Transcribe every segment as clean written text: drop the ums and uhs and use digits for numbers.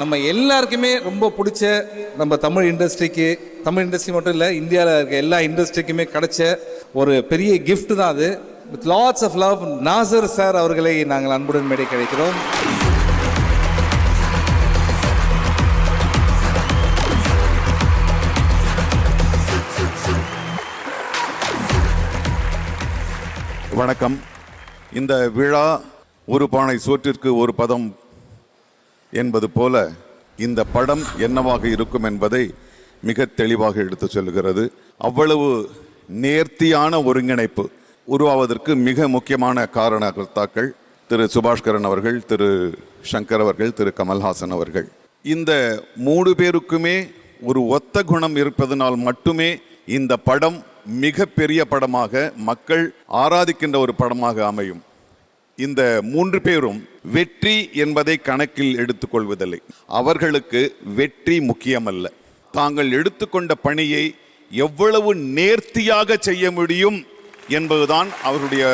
நம்ம எல்லாருக்குமே ரொம்ப பிடிச்ச நம்ம தமிழ் இண்டஸ்ட்ரி மட்டும் இல்லை, இந்தியாவில் இருக்க எல்லா இண்டஸ்ட்ரிக்குமே கிடைச்ச ஒரு பெரிய கிஃப்ட் தான் அது. With lots of love, Nasser sir அவர்களை நாங்கள் அன்புடன் மேடை கிடைக்கிறோம். வணக்கம். இந்த விழா ஒரு பானை சோற்றிற்கு ஒரு பதம் என்பது போல இந்த படம் என்னவாக இருக்கும் என்பதை மிக தெளிவாக எடுத்து சொல்லுகிறது. அவ்வளவு நேர்த்தியான ஒருங்கிணைப்பு உருவாவதற்கு மிக முக்கியமான காரணகர்த்தாக்கள் திரு சுபாஷ்கரன் அவர்கள், திரு சங்கர் அவர்கள், திரு கமல்ஹாசன் அவர்கள். இந்த 3 பேருக்குமே ஒரு ஒத்த குணம் இருப்பதனால் மட்டுமே இந்த படம் மிக பெரிய படமாக, மக்கள் ஆராதிக்கின்ற ஒரு படமாக அமையும். இந்த 3 பேரும் வெற்றி என்பதை கணக்கில் எடுத்துக்கொள்வதில்லை. அவர்களுக்கு வெற்றி முக்கியமல்ல, தாங்கள் எடுத்துக்கொண்ட பணியை எவ்வளவு நேர்த்தியாக செய்ய முடியும் என்பதுதான் அவருடைய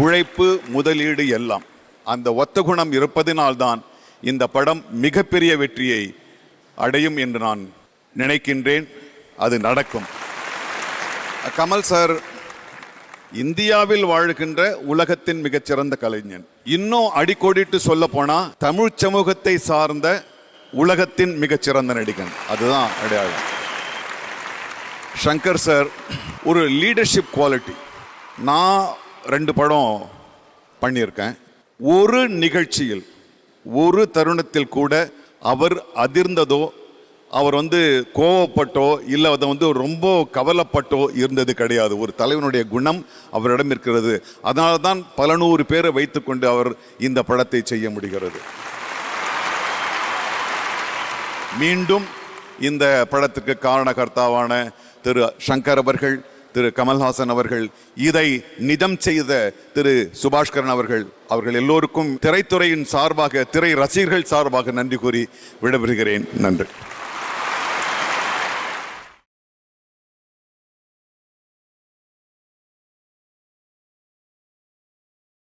உழைப்பு, முதலீடு எல்லாம். அந்த ஒத்த குணம் இருப்பதினால்தான் இந்த படம் மிகப்பெரிய வெற்றியை அடையும் என்று நான் நினைக்கின்றேன். அது நடக்கும். கமல் சார் இந்தியாவில் வாழ்கின்ற உலகத்தின் மிகச்சிறந்த கலைஞன். இன்னும் அடிக்கோடிட்டு சொல்ல போனா தமிழ் சமூகத்தை சார்ந்த உலகத்தின் மிகச்சிறந்த நடிகன். அதுதான் அடையாளம். சங்கர் சார் ஒரு லீடர்ஷிப் குவாலிட்டி. நான் 2 படம் பண்ணியிருக்கேன். ஒரு நிகழ்ச்சியில், ஒரு தருணத்தில் கூட அவர் அதிர்ந்ததோ, அவர் கோவப்பட்டோ இல்லை அதை ரொம்ப கவலைப்பட்டோ இருந்தது கிடையாது. ஒரு தலைவனுடைய குணம் அவரிடம் இருக்கிறது. அதனால தான் பல 100 பேரை வைத்துக்கொண்டு அவர் இந்த படத்தை செய்ய முடிகிறது. மீண்டும் இந்த படத்துக்கு காரணகர்த்தாவான திரு சங்கர் அவர்கள், திரு கமல்ஹாசன் அவர்கள், இதை நிஜம் செய்த திரு சுபாஷ்கரன் அவர்கள் எல்லோருக்கும் திரைத்துறையின் சார்பாக, திரை ரசிகர்கள் சார்பாக நன்றி கூறி விடைபெறுகிறேன். நன்றி.